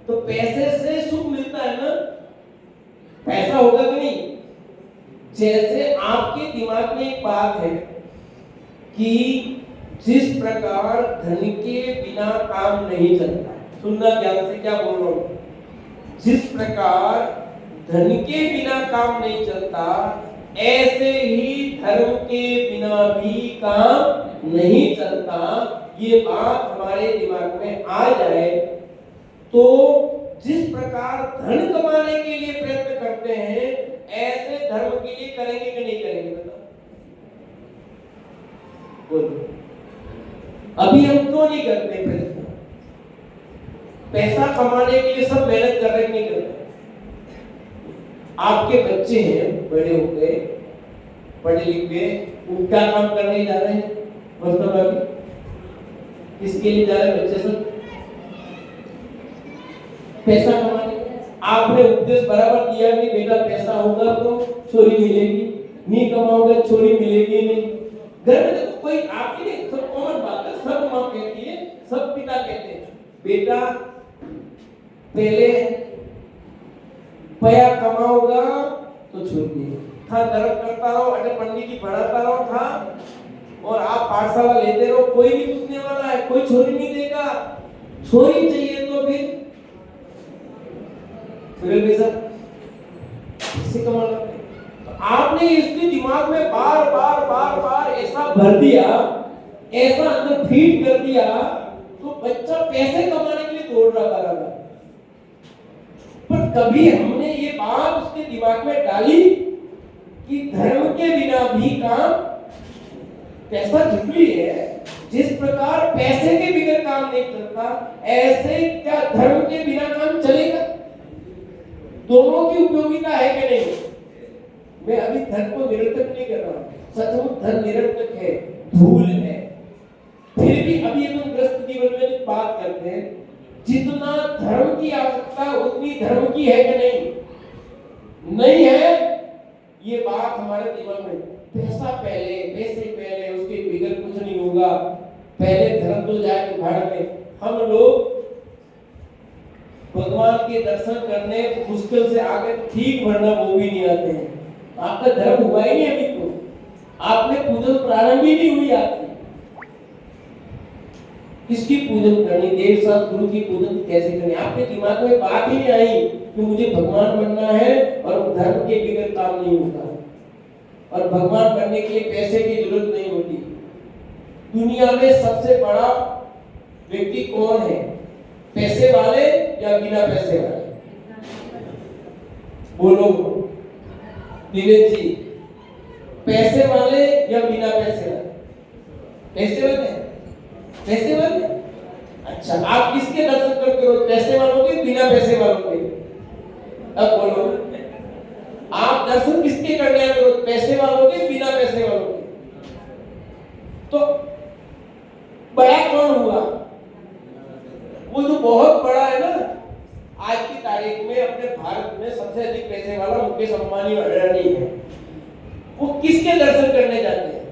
तो पैसे से सुख मिलता है ना, पैसा होगा कि नहीं? जैसे आपके दिमाग में एक बात है कि जिस प्रकार धन के बिना काम नहीं चलता, सुनना ध्यान से क्या बोल रहा हूं, जिस प्रकार धन के बिना काम नहीं चलता, ऐसे ही धर्म के बिना भी काम नहीं चलता। ये बात हमारे दिमाग में आ जाए तो जिस प्रकार धन कमाने के लिए प्रयत्न करते हैं, ऐसे धर्म के लिए करेंगे कि नहीं करेंगे? बताओ। बोलो, अभी हम क्यों नहीं करते प्रयत्न? पैसा कमाने के लिए सब मेहनत कर रहे, नहीं कर रहे। आपके बच्चे हैं, बड़े हो गए, पढ़े लिख गए, वो क्या काम करने जा रहे हैं? मतलब अभी किसके लिए जा रहे हैं बच्चे सब? पैसा कमाने। आपने उपदेश बराबर दिया कि बेटा पैसा होगा तो छोरी मिलेगी, नहीं कमाओगे छोरी मिलेगी नहीं। घर में तो कोई आपकी नहीं, सब कॉमन बात है, सब माँ कहती है, सब पिता कहते हैं, बेटा पहले पैसा कमाओगा तो छोरी था, दर्द करता रहो, अगर पंडित जी पढ़ाता रहो था, और आप पाठशाला लेते रहो, कोई नहीं पूछने वाला है, कोई छोरी नहीं देगा। छोरी चाहिए तो फिर इससे कमाना। तो आपने इसके दिमाग में बार बार बार बार ऐसा भर दिया, ऐसा अंदर फीड कर दिया, तो बच्चा पैसे कमाने के लिए दौड़ रहा था। पर कभी हमने ये बात उसके दिमाग में डाली कि धर्म के बिना भी काम, पैसा जरूरी है, जिस प्रकार पैसे के बिना काम नहीं चलता, ऐसे क्या धर्म के बिना काम चलेगा? दोनों की उपयोगिता है कि नहीं? मैं अभी धन को निरर्थक नहीं कर रहा, सचमुच धन निरर्थक है, धूल है। फिर भी अभी हम ग्रस्त जीवन में बात करते हैं, जितना धर्म की आवश्यकता उतनी धर्म की है कि नहीं? नहीं है। ये बात हमारे दिमाग में, पैसा पहले, पैसे पहले, उसके बिगड़ कुछ नहीं होगा, पहले धर्म तो जाए तो भाड़ में। हम लोग भगवान के दर्शन करने मुश्किल से आगे ठीक भरना वो भी नहीं आते हैं। आपका धर्म हुआ ही नहीं अभी, तो आपने पूजन प्रारंभ ही नहीं हुई आपकी। किसकी पूजन करनी? देव साथ गुरु की पूजन कैसे करनी? आपके दिमाग में बात ही नहीं आई कि मुझे भगवान बनना है और धर्म के बिगड़ काम नहीं होता, और भगवान बनने के लिए पैसे की जरूरत नहीं होती। दुनिया में सबसे बड़ा व्यक्ति कौन है? पैसे वाले या बिना पैसे वाले? बोलो दिनेश जी, पैसे वाले या बिना पैसे वाले? पैसे वाले, पैसे वाले। अच्छा, आप किसके दर्शन करते हो, पैसे वालों के बिना पैसे वालों के? अब बोलो, आप दर्शन किसके करने आते हो, पैसे वालों के बिना पैसे वालों के? तो बड़ा कौन हुआ? वो जो बहुत बड़ा है ना, आज की तारीख में अपने भारत में सबसे अधिक पैसे वाला मुकेश अंबानी और अडानी है। वो किसके दर्शन करने जाते हैं?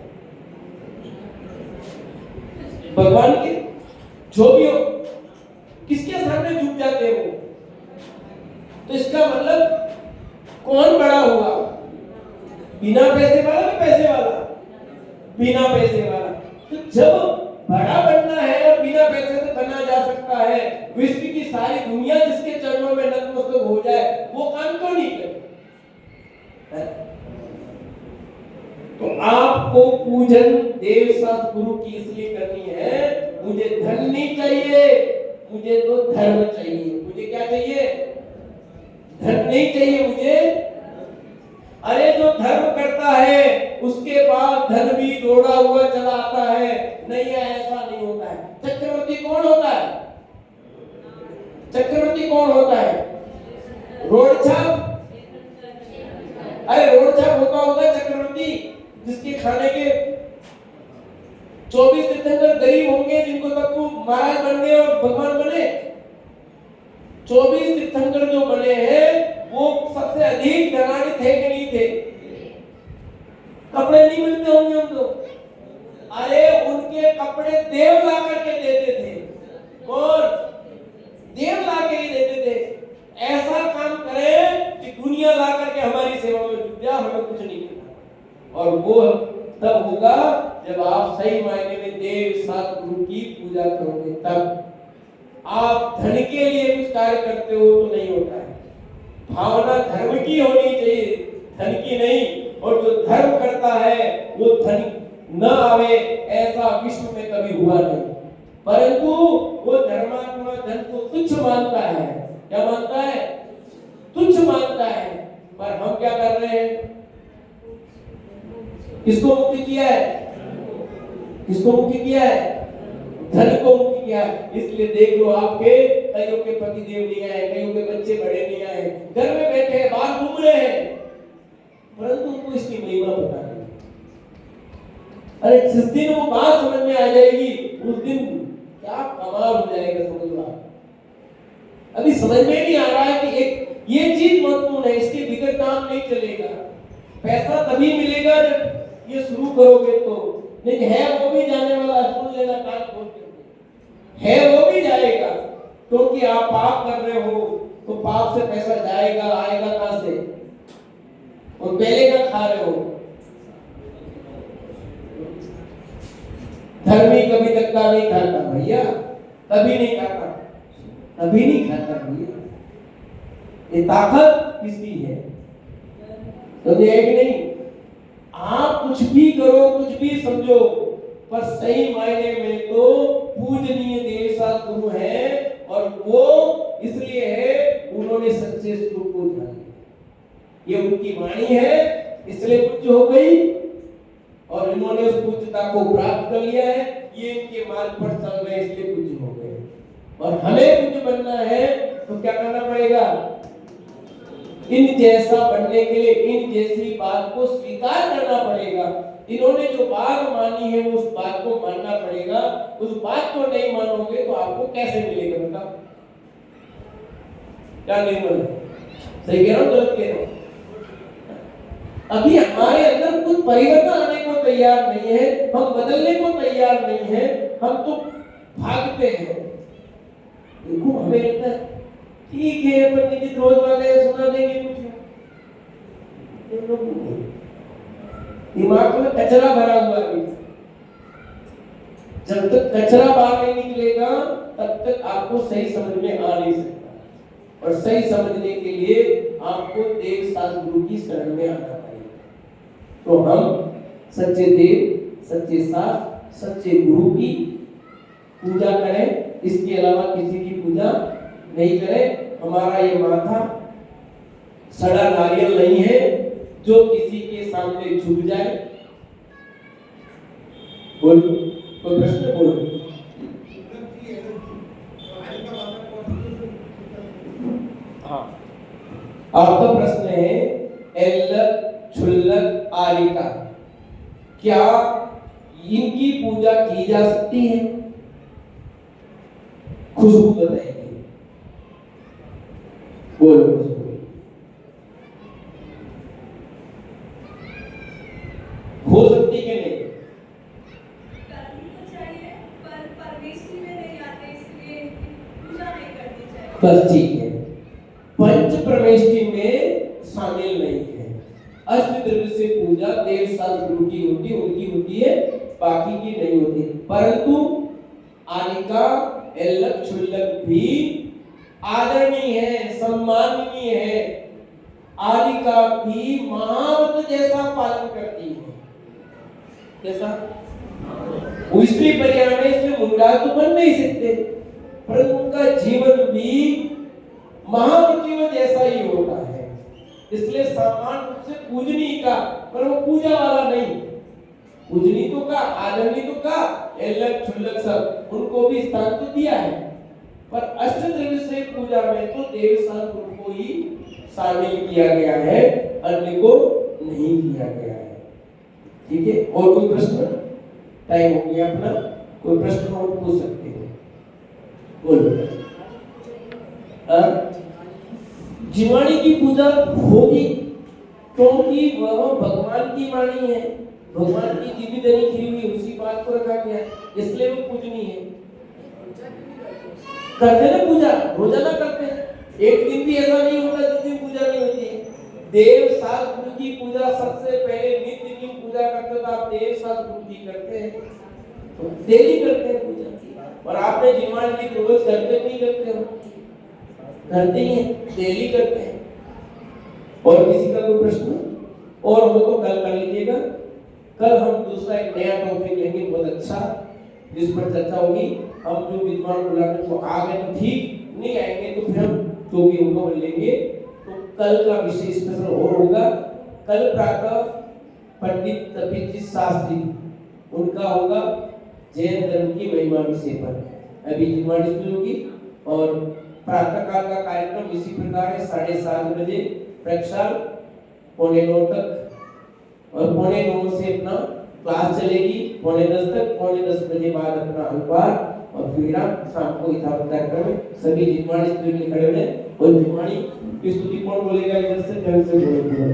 भगवान के, जो भी हो, किसके सामने झुक जाते हैं वो? तो इसका मतलब कौन बड़ा हुआ? बिना पैसे वाला या पैसे वाला? बिना पैसे वाला। तो जब बड़ा बनना है और बिना पैसे से बना जा सकता है, विश्व की सारी दुनिया जिसके चरणों में नतमस्तक हो जाए, वो काम क्यों नहीं करे? तो आपको पूजन देव साथ गुरु की इसलिए करनी है, मुझे धन नहीं चाहिए, मुझे तो धर्म चाहिए। मुझे क्या चाहिए? धन नहीं चाहिए मुझे। अरे जो धर्म करता है उसके बाद धन भी दौड़ा हुआ चला आता है। नहीं है, ऐसा नहीं होता है। चक्रवर्ती कौन होता है? चक्रवर्ती कौन होता है? रोड छाप। अरे रोड छाप होता होगा चक्रवर्ती, जिसके खाने के 24 तीर्थंकर गरीब होंगे, जिनको तक वो महाराज बन गए और भगवान बने। 24 तीर्थंकर जो बने हैं वो सबसे अधिक धनाढ्य थे कि नहीं थे? कपड़े नहीं मिलते होंगे उनको। अरे उनके कपड़े देव ला करके देते थे। कौन? देव ला के ही देते थे। ऐसा काम करें कि दुनिया ला करके हमारी सेवा में जुट जाए, हमें कुछ नहीं करना। और वो तब होगा जब आप सही मायने में देव साथ गुरु की पूजा करोगे। तब आप धन के लिए कुछ कार्य करते हो तो नहीं होता है। भावना धर्म की होनी चाहिए, धन की नहीं। और जो धर्म करता है वो धन न आवे, ऐसा विश्व में कभी हुआ नहीं। परंतु वो धर्मात्मा धन को तुच्छ मानता है। क्या मानता है? तुच्छ मानता है। पर हम क्या कर रहे हैं? किसको मुक्ति किया है? किसको मुक्ति किया है? धन को मुक्ति किया है। इसलिए देख लो, आपके कईयों के पति देव नहीं आए, कईयों के बच्चे बड़े नहीं आए, घर में बैठे हैं, बाहर घूम रहे हैं, परंतु उनको इसकी महिमा पता नहीं। अरे जिस दिन वो बात समझ में आ जाएगी, उस दिन क्या कमाल हो जाएगा, समझ लो। अभी समझ में नहीं आ रहा है कि एक ये चीज महत्वपूर्ण है, इसके बिगड़ काम नहीं चलेगा। पैसा तभी मिलेगा जब ये शुरू करोगे तो, नहीं है वो भी जाने वाला, सुन लेना कान खोल के, है वो भी जाएगा। क्योंकि आप पाप कर रहे हो तो पाप से पैसा जाएगा, आएगा कहां से? और पहले का खा रहे हो। धर्मी कभी धक्का नहीं खाता भैया, कभी नहीं खाता, कभी नहीं खाता भैया। ये ताकत किसकी है? तो ये है कि नहीं? आप कुछ भी करो, कुछ भी समझो, पर सही मायने में तो पूजनीय देव साथ गुरु है, और वो इसलिए है उन्होंने सच्चे स्वरूप को जान लिया। ये उनकी वाणी है, इसलिए पूज्य हो गई, और इन्होंने उस पूज्यता को प्राप्त कर लिया है। ये इनके मार्ग पर चल रहे, इसलिए पूज्य हो गए। और हमें पूज्य बनना है तो क्या करना पड़ेगा? इन जैसा बनने के लिए इन जैसी बात को स्वीकार करना पड़ेगा। इन्होंने जो बात मानी है उस बात को मानना पड़ेगा। उस बात को नहीं मानोगे तो आपको कैसे मिलेगा? बताओ, क्या नहीं बोल? सही कह रहा हूं, गलत कह रहा हूं? अभी हमारे अंदर कुछ परिवर्तन आने को तैयार नहीं है, हम बदलने को तैयार नहीं है, हम तो भागते हैं। देखो, हमें लगता है ठीक है, पंडित रोज वाले सुना देंगे कुछ, दिमाग में कचरा भरा हुआ है। जब तक कचरा बाहर नहीं निकलेगा तब तक आपको सही समझ में आ नहीं सकता। और सही समझने के लिए आपको देव शास्त्र गुरु की शरण में आना पड़ेगा। तो हम सच्चे देव, सच्चे शास्त्र, सच्चे गुरु की पूजा करें, इसके अलावा किसी की पूजा नहीं करें। हमारा ये माथा सड़ा नारियल नहीं है जो किसी के सामने झुक जाए। बोल, कोई प्रश्न? बोल। हाँ, आपका प्रश्न है एल्लक, छुल्लक, आरिका, क्या इनकी पूजा की जा सकती है? खुशबू बताएंगे। बोलो, हो सकती कि नहीं? करनी तो चाहिए, पर परमेश्वरी में नहीं आते, इसलिए पूजा नहीं करनी चाहिए। बस ठीक है, पंच परमेष्टि में शामिल नहीं है। अष्ट द्रव्य से पूजा देव शास्त्र गुरु की होती, उनकी होती है, बाकी की नहीं होती। परंतु आनिका, एल्लक, छुल्लक भी आदरणीय है, सम्माननीय है। आनिका भी महाव्रत जैसा पालन करती है। कैसा? वो स्त्री परिवार में इसमें मुंडा तो बन नहीं सकते, परंतु उनका जीवन भी महाव्रतियों जैसा ही होता है। इसलिए सामान्य रूप से पूजनीय का, पर वो पूजा वाला नहीं। पूजनीय तो का, आदरणीय तो का, एल्लक, छुल्लक सब उनको भी स्थान तो दिया है, पर अष्टद्रव्य से पूजा में तो देव शास्त्र को ही शामिल किया गया है, अन्य को नहीं किया गया है। ठीक है, और कोई प्रश्न? टाइम हो गया अपना, कोई प्रश्न और पूछ सकते हो? बोलो। जीवाणी की पूजा होगी क्योंकि वह भगवान की वाणी है, भगवान की जीवित दही खिली हुई उसी बात को रखा गया है, इसलिए वो पूजनीय है। करते ना पूजा, रोजाना करते हैं, एक दिन भी ऐसा नहीं होता जिस दिन पूजा नहीं होती है। देव शास्त्र गुरु की पूजा सबसे पहले नित्य की पूजा करते तो आप देव शास्त्र गुरु की करते हैं, तो डेली करते हैं पूजा। और आपने जीवन की रोज करते नहीं करते हो? करते ही हैं, डेली करते हैं। और किसी का कोई प्रश्न और हो तो कल कर लीजिएगा। कल हम दूसरा एक नया टॉपिक लेंगे, बहुत अच्छा, जिस पर चर्चा होगी। हम जो विद्वान बुलाने को आ गए तो ठीक, नहीं आएंगे तो फिर हम जो भी होगा वो लेंगे। तो कल का विषय स्पेशल और होगा। कल प्रातः पंडित तपेजी शास्त्री उनका होगा जैन धर्म की महिमा विषय पर अभी जिनवाणी स्तुति होगी। और प्रातः काल का कार्यक्रम इसी प्रकार है, 7:30 बजे प्रक्षाल, 8:45 तक, और 9:45 से अपना क्लास चलेगी, 9:45 तक, 9:10 बजे बाद अपना अनुवाद, और फिर शाम को यथावत कार्यक्रम में सभी जिनवाणी स्तुति खड़े हुए। और जिनवाणी की स्तुति कौन बोलेगा इधर से, ढंग से बोलेगा।